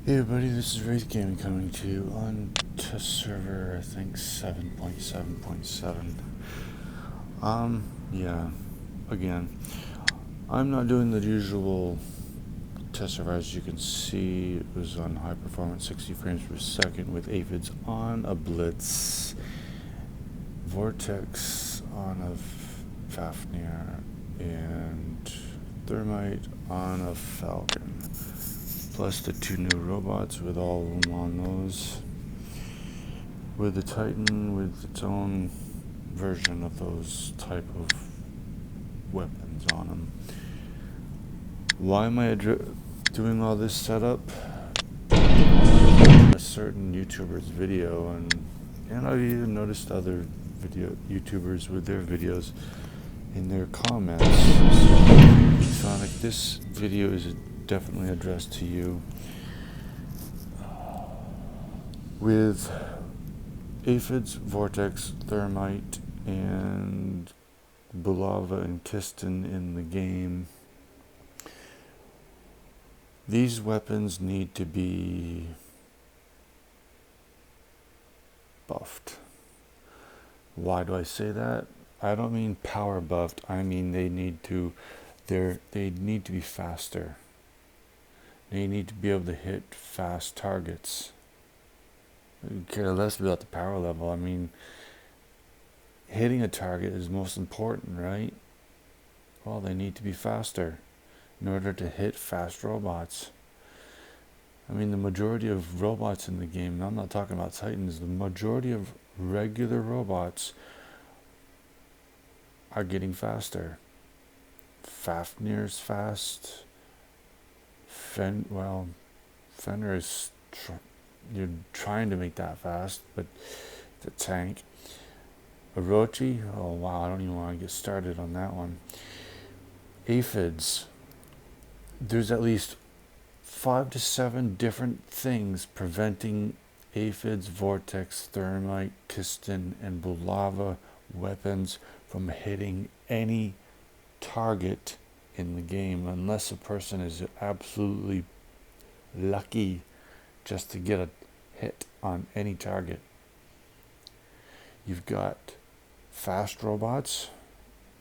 Hey everybody, this is Wraith Gaming coming to you on test server, I think 7.7.7. Yeah, again, I'm not doing the usual test server. As you can see, it was on high performance 60 frames per second with aphids on a blitz, vortex on a Fafnir, and thermite on a falcon. Plus the two new robots with all of them on those. With the Titan with its own version of those type of weapons on them. Why am I doing all this setup? A certain YouTuber's video, and I've even noticed other YouTubers with their videos in their comments. So, Sonic, this video is definitely addressed to you. With aphids, vortex, thermite, and Bulava and Kiston in the game, these weapons need to be buffed. Why do I say that? I don't mean power buffed. I mean they need to be faster. They need to be able to hit fast targets. I care less about the power level. I mean, hitting a target is most important, right? Well, they need to be faster in order to hit fast robots. I mean, the majority of robots in the game, and I'm not talking about Titans, the majority of regular robots are getting faster. Fafnir's fast. Fenrir is you're trying to make that fast, but the tank. Orochi, oh wow, I don't even want to get started on that one. Aphids, there's at least 5 to 7 different things preventing aphids, vortex, thermite, Kiston, and Bulava weapons from hitting any target in the game, unless a person is absolutely lucky just to get a hit on any target. You've got fast robots,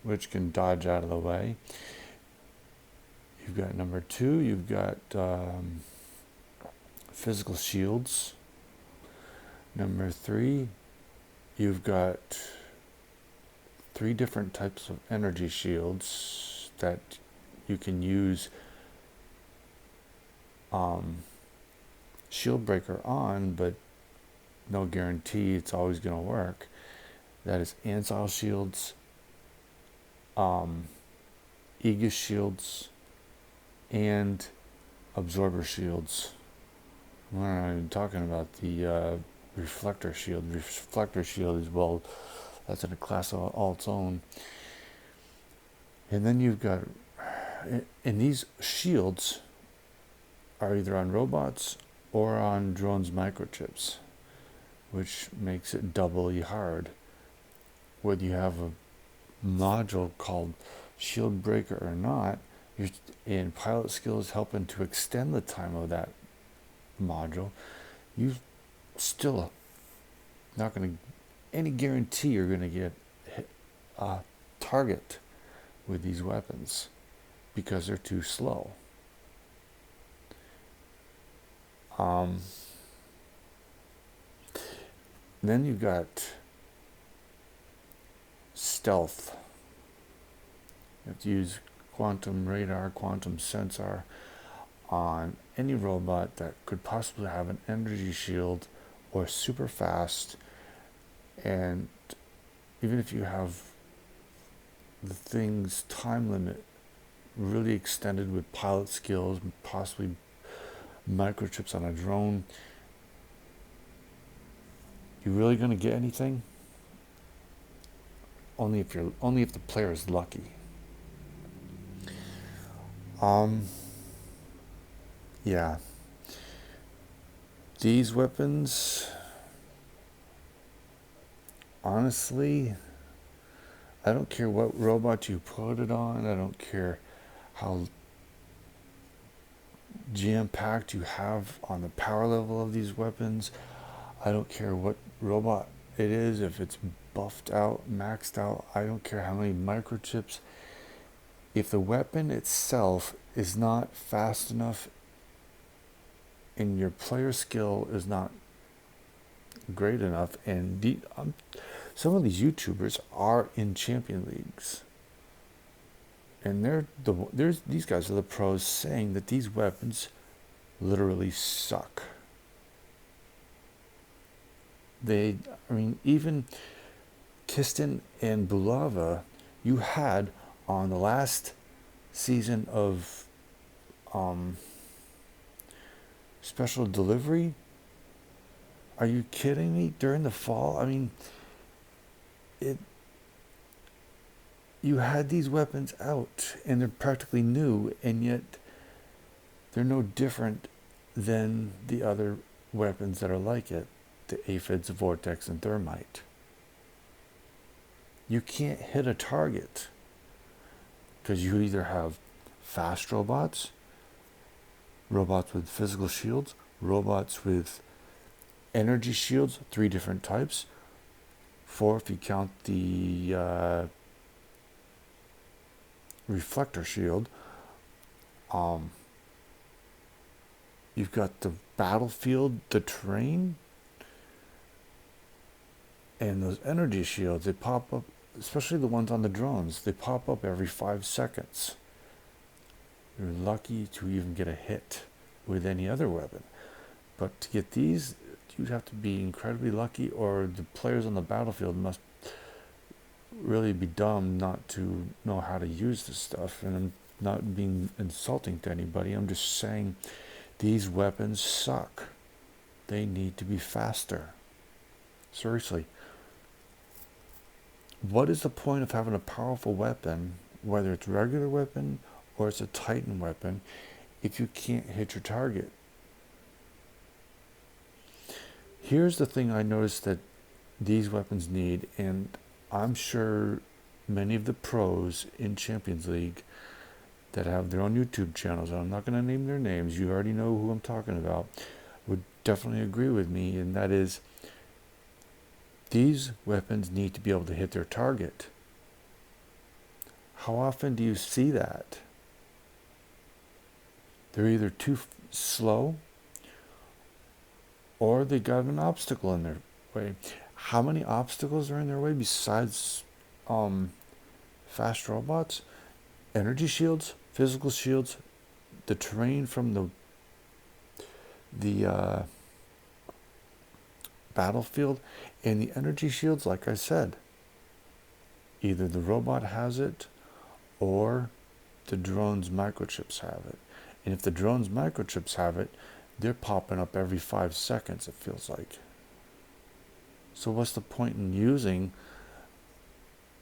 which can dodge out of the way. You've got number 2, you've got physical shields. Number 3, you've got 3 different types of energy shields that you can use shield breaker on, but no guarantee it's always going to work. That is Ansile shields, Aegis shields, and absorber shields. We're not even talking about the reflector shield. Reflector shield is, well, that's in a class of all its own. And then you've got, and these shields are either on robots or on drones' microchips, which makes it doubly hard. Whether you have a module called shield breaker or not, and pilot skills helping to extend the time of that module, you still not going to any guarantee you're going to get a target with these weapons because they're too slow. Then you've got stealth. You have to use quantum radar, quantum sensor on any robot that could possibly have an energy shield or super fast. And even if you have the thing's time limit really extended with pilot skills, possibly microchips on a drone, you really going to get anything? Only if the player is lucky. Yeah. These weapons, honestly, I don't care what robot you put it on. I don't care jam-packed you have on the power level of these weapons. I don't care what robot it is, if it's buffed out, maxed out, I don't care how many microchips. If the weapon itself is not fast enough and your player skill is not great enough, and some of these YouTubers are in champion leagues, and there's these guys are the pros saying that these weapons literally suck. I mean, even Kistin and Bulava, you had on the last season of Special Delivery. Are you kidding me? During the fall, I mean, you had these weapons out, and they're practically new, and yet they're no different than the other weapons that are like it, the Aphids, Vortex, and Thermite. You can't hit a target because you either have fast robots, robots with physical shields, robots with energy shields, 3 different types, 4 if you count the reflector shield. You've got the battlefield, the terrain, and those energy shields. They pop up, especially the ones on the drones. They pop up every 5 seconds. You're lucky to even get a hit with any other weapon. But to get these, you'd have to be incredibly lucky, or the players on the battlefield must really be dumb not to know how to use this stuff. And I'm not being insulting to anybody. I'm just saying these weapons suck. They need to be faster. Seriously. What is the point of having a powerful weapon, whether it's a regular weapon or it's a Titan weapon, if you can't hit your target? Here's the thing I noticed that these weapons need, and I'm sure many of the pros in Champions League that have their own YouTube channels, and I'm not going to name their names, you already know who I'm talking about, would definitely agree with me, and that is these weapons need to be able to hit their target. How often do you see that? They're either too slow or they got an obstacle in their way. How many obstacles are in their way besides fast robots? Energy shields, physical shields, the terrain from the battlefield, and the energy shields, like I said. Either the robot has it or the drone's microchips have it. And if the drone's microchips have it, they're popping up every 5 seconds, it feels like. So what's the point in using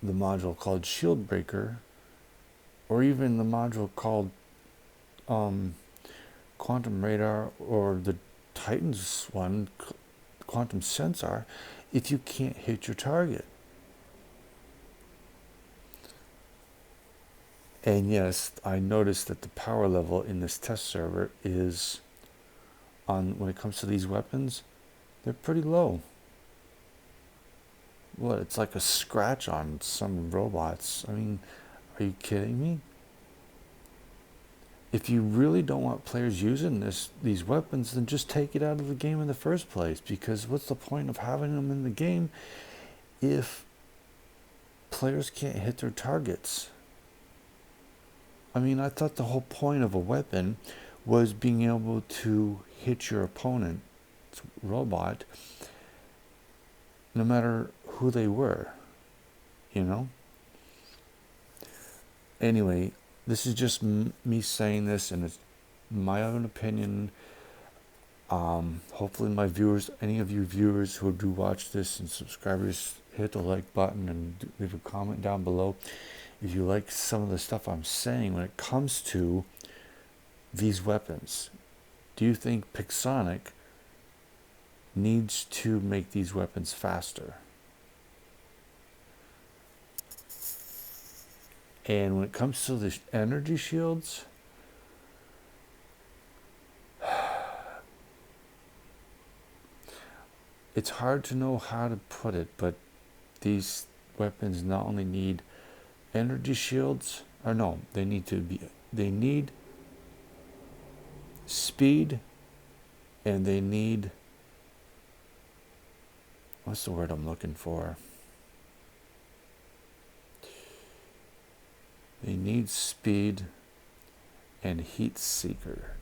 the module called Shield Breaker, or even the module called Quantum Radar, or the Titans one, Quantum Sensor, if you can't hit your target? And yes, I noticed that the power level in this test server is, when it comes to these weapons, they're pretty low. What, it's like a scratch on some robots. I mean, are you kidding me? If you really don't want players using these weapons, then just take it out of the game in the first place, because what's the point of having them in the game if players can't hit their targets? I mean, I thought the whole point of a weapon was being able to hit your opponent's robot no matter who they were, you know? Anyway, this is just me saying this, and it's my own opinion. Hopefully my viewers, any of you viewers who do watch this and subscribers, hit the like button and leave a comment down below if you like some of the stuff I'm saying when it comes to these weapons. Do you think Pixonic needs to make these weapons faster? And when it comes to the energy shields, it's hard to know how to put it, but these weapons not only need energy shields, or no, they need speed, and they need, what's the word I'm looking for? They need speed and heat seeker.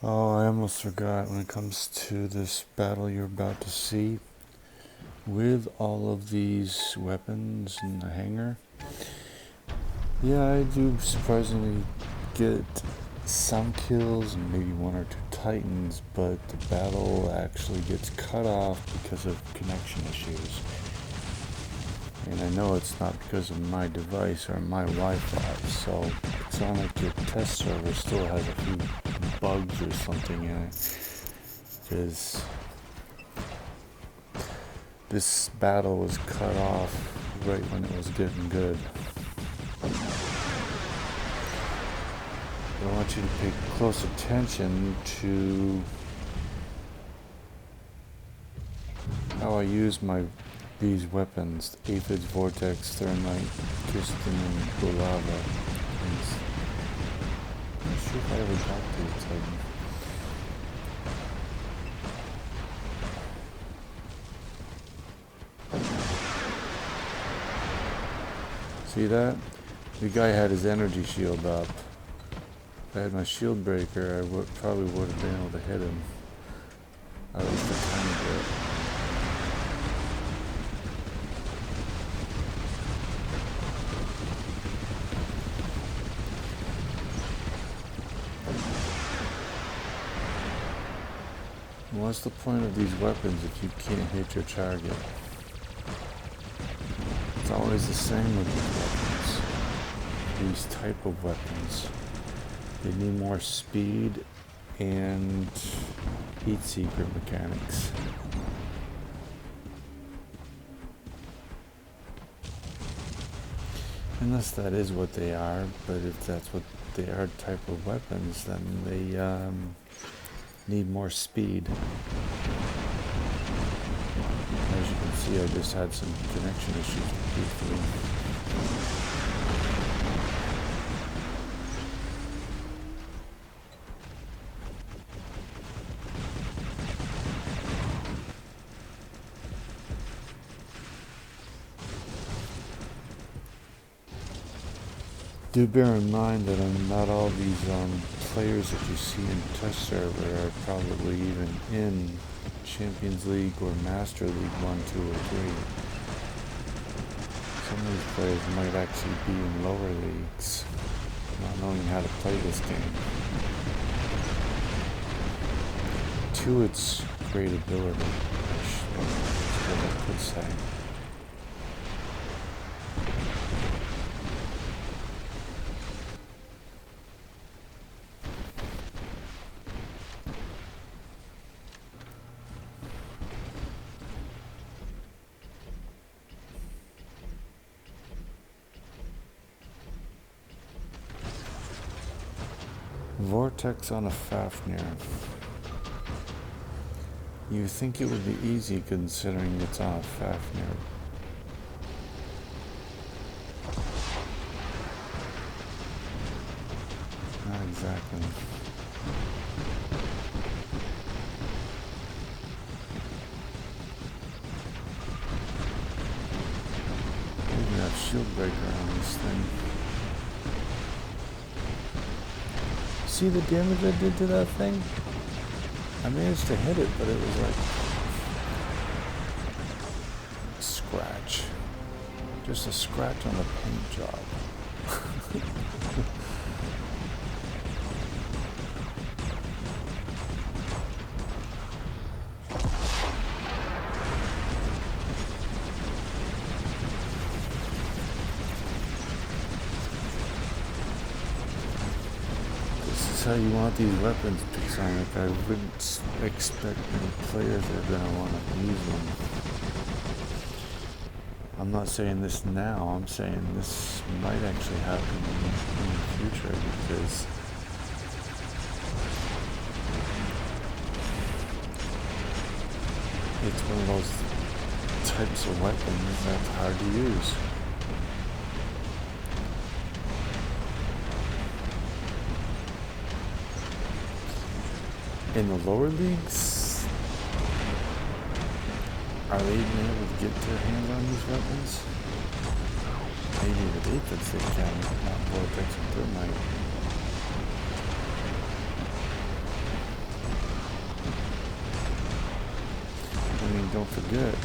Oh, I almost forgot when it comes to this battle you're about to see. With all of these weapons in the hangar, yeah, I do surprisingly get some kills and maybe one or two titans, but the battle actually gets cut off because of connection issues. And I know it's not because of my device or my Wi-Fi, so it's not like your test server still has a few bugs or something in it. Because this battle was cut off right when it was getting good. I want you to pay close attention to how I use these weapons: Aphids, Vortex, Thermite, Kirsten, and Golava. I'm not sure if I ever got the Titan. See that? The guy had his energy shield up. If I had my shield breaker, I probably would have been able to hit him. At least a tiny bit. What's the point of these weapons if you can't hit your target? It's always the same with these weapons. These type of weapons. They need more speed and heat seeker mechanics. Unless that is what they are, but if that's what they are type of weapons, then they need more speed. As you can see, I just had some connection issues briefly. Do bear in mind that not all these players that you see in test server are probably even in Champions League or Master League 1, 2, or 3. Some of these players might actually be in lower leagues, not knowing how to play this game. To its great ability, that's what I could say. Vortex on a Fafnir. You think it would be easy considering it's on a Fafnir. Not exactly. Maybe that shield breaker on this thing. See the damage I did to that thing? I managed to hit it, but it was like a scratch. Just a scratch on the paint job. How you want these weapons, Pixonic. I wouldn't expect many players are going to want to use them. I'm not saying this now, I'm saying this might actually happen in the future, because it's one of those types of weapons that's hard to use. In the lower leagues, are they even able to get their hands on these weapons? Maybe with aphids they can, not vortex and thermite. I mean, don't forget,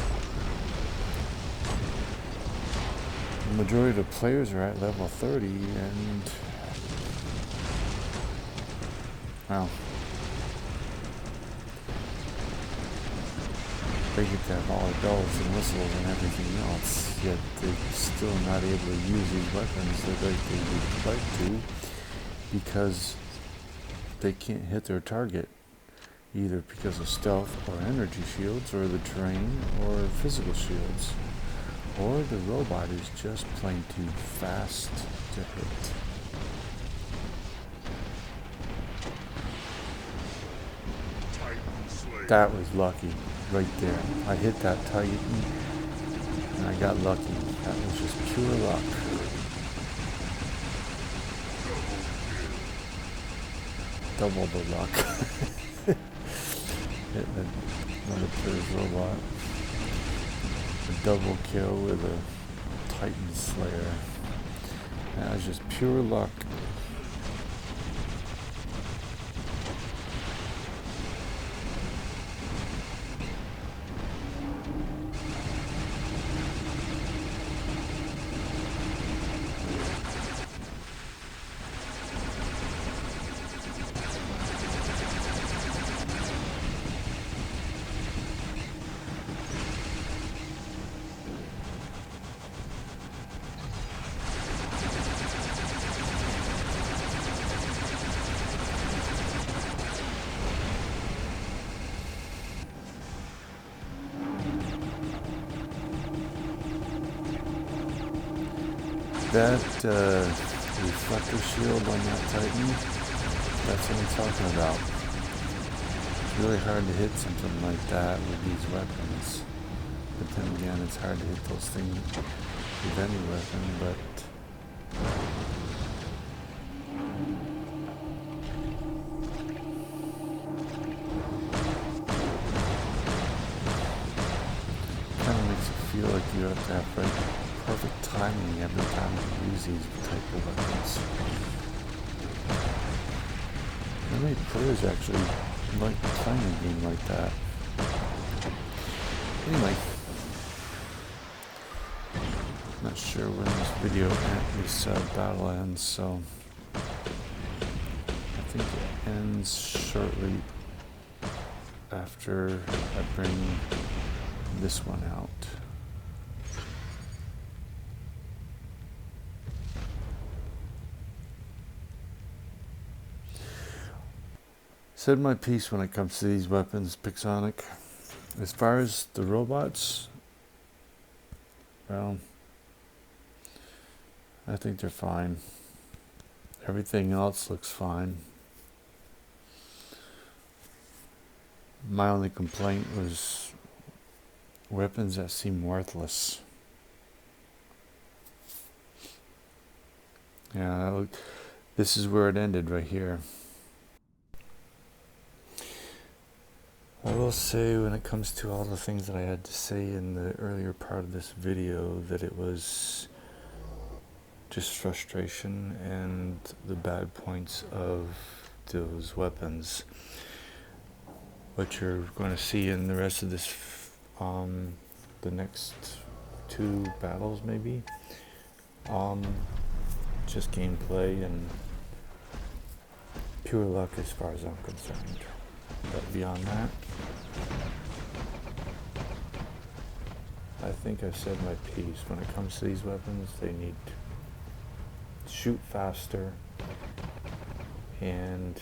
the majority of the players are at level 30, and well, they get to have all the bells and whistles and everything else, yet they're still not able to use these weapons the way they would like to, because they can't hit their target, either because of stealth or energy shields, or the terrain, or physical shields, or the robot is just plain too fast to hit. That was lucky right there. I hit that Titan and I got lucky. That was just pure luck. Double the luck. Hit another player's robot. A double kill with a Titan Slayer. That was just pure luck. That reflector shield on that Titan, that's what I'm talking about. It's really hard to hit something like that with these weapons. But then again, it's hard to hit those things with any weapon, but kind of makes it feel like you have to have perfect timing every time you use these type of weapons. How many players actually like playing a game like that? Anyway, not sure when this battle ends, so I think it ends shortly after I bring this one out. Said my piece when it comes to these weapons, Pixonic. As far as the robots, well, I think they're fine. Everything else looks fine. My only complaint was weapons that seem worthless. Yeah, this is where it ended right here. I will say, when it comes to all the things that I had to say in the earlier part of this video, that it was just frustration and the bad points of those weapons. What you're going to see in the rest of this, the next 2 battles maybe, just gameplay and pure luck as far as I'm concerned. But beyond that, I think I've said my piece. When it comes to these weapons, they need to shoot faster and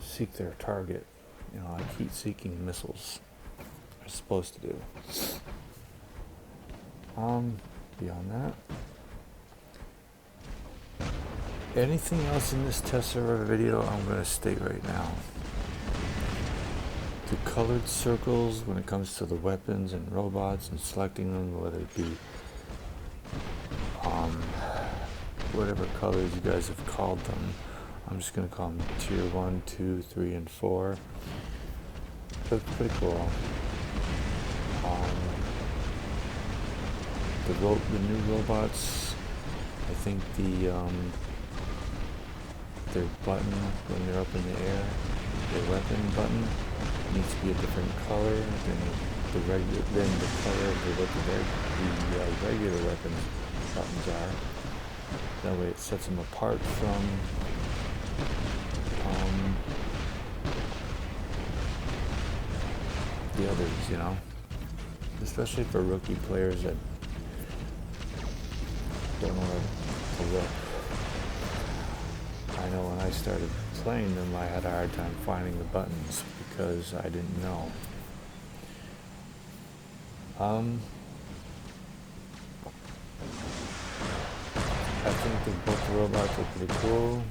seek their target. You know, like heat-seeking missiles are supposed to do. Beyond that, anything else in this test server video, I'm going to state right now. The colored circles when it comes to the weapons and robots and selecting them, whether it be whatever colors you guys have called them, I'm just going to call them tier 1, 2, 3, and 4. That's pretty cool. The new robots, I think their button when they're up in the air, their weapon button needs to be a different color than the color of what the regular weapon buttons are. That way it sets them apart from the others, you know, especially for rookie players that don't know where to look. I know when I started playing them, I had a hard time finding the buttons because I didn't know. I think that both the robots are pretty cool.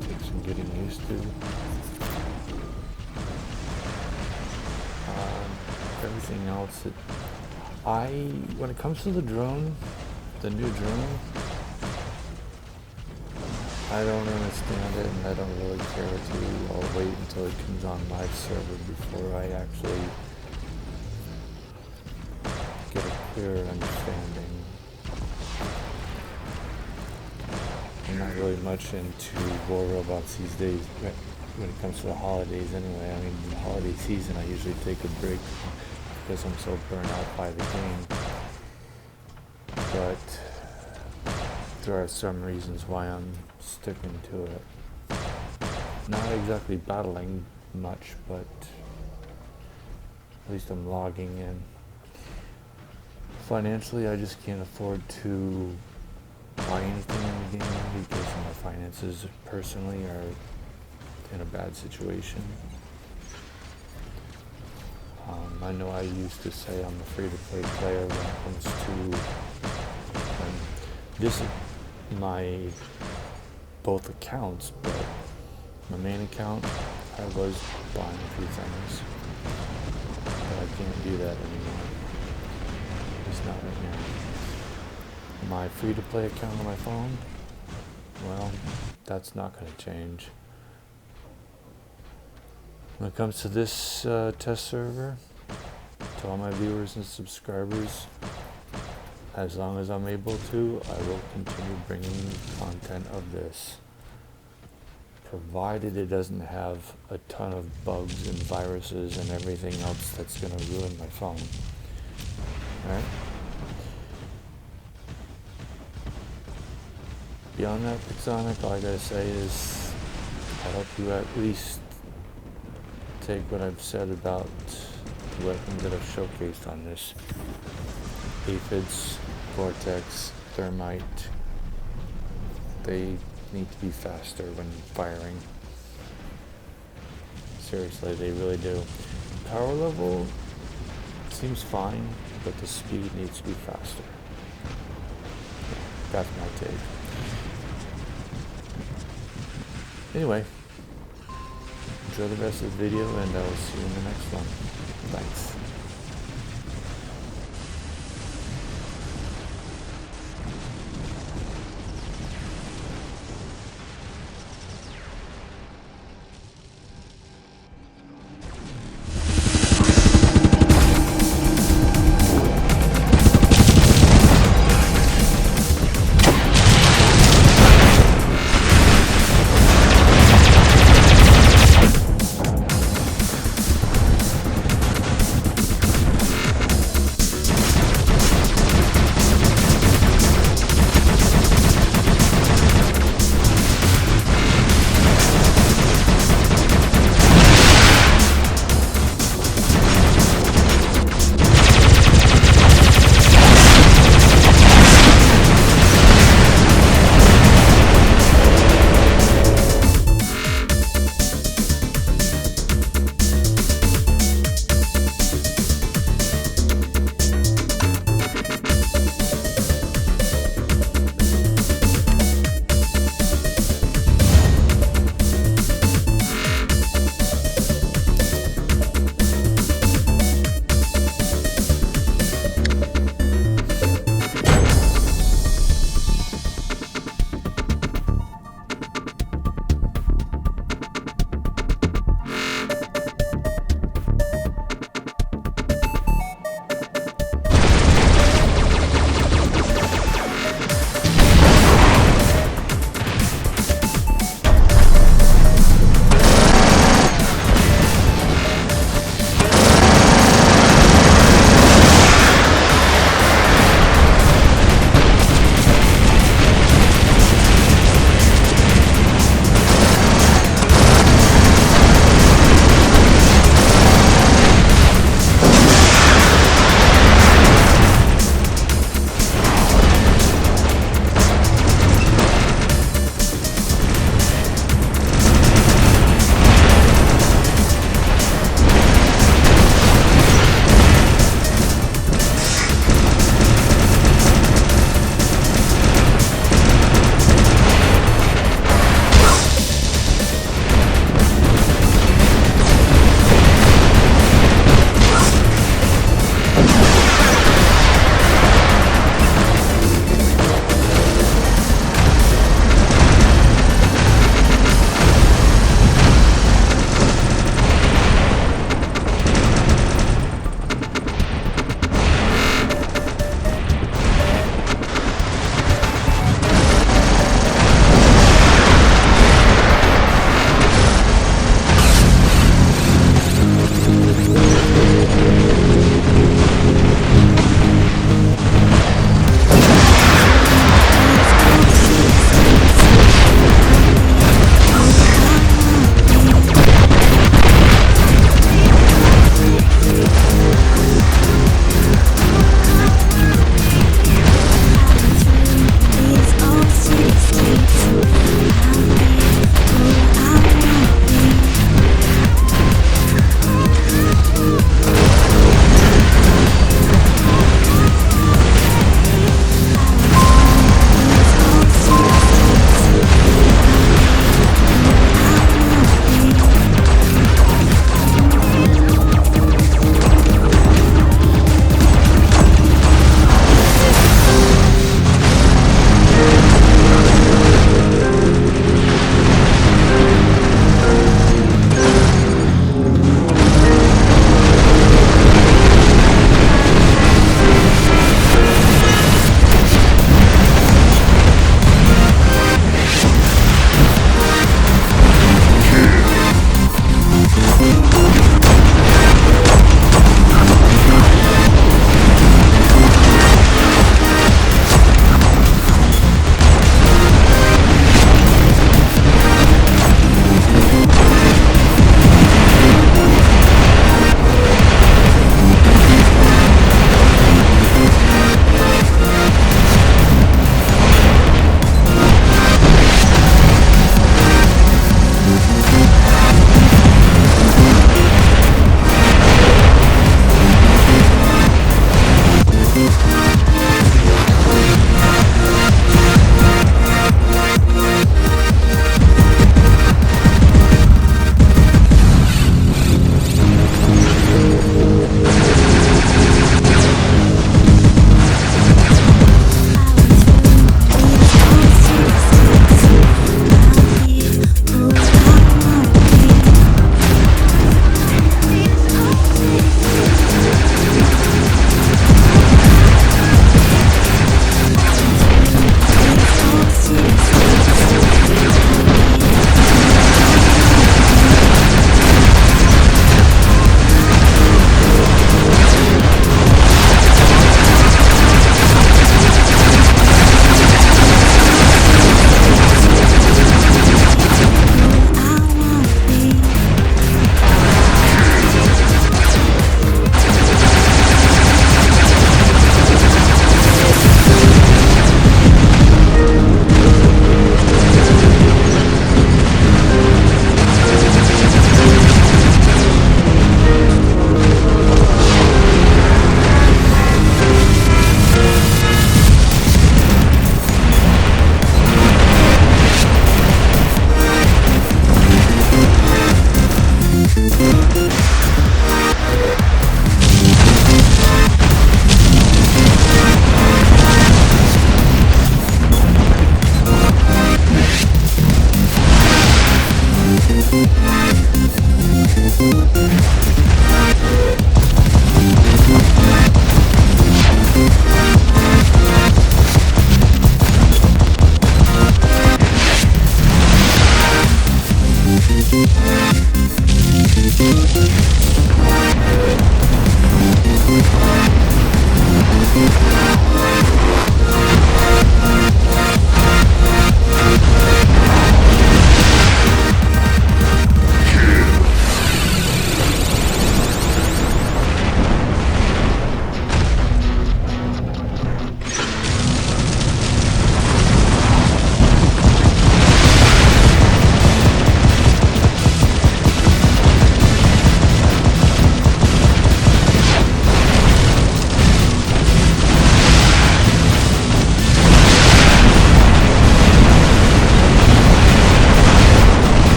Take some getting used to. Everything else when it comes to the drone, the new drone, I don't understand it and I don't really care to. I'll wait until it comes on my server before I actually get a clearer understanding. I'm not really much into war robots these days when it comes to the holidays anyway. I mean, the holiday season I usually take a break because I'm so burnt out by the game. But there are some reasons why I'm sticking to it. Not exactly battling much, but at least I'm logging in. Financially, I just can't afford to buy anything in the game because my finances personally are in a bad situation. I know I used to say I'm a free-to-play player when it comes to this is my both accounts, but my main account I was buying a few things, but I can't do that anymore. It's not right now. My free-to-play account on my phone, well, that's not going to change. When it comes to this test server, to all my viewers and subscribers, as long as I'm able to, I will continue bringing content of this, provided it doesn't have a ton of bugs and viruses and everything else that's going to ruin my phone. Alright? Beyond that, Pixonic, all I gotta say is I hope you at least take what I've said about the weapons that I've showcased on this. Aphids, Vortex, Thermite, they need to be faster when firing. Seriously, they really do. Power level seems fine, but the speed needs to be faster. That's my take. Anyway, enjoy the rest of the video and I will see you in the next one. Thanks.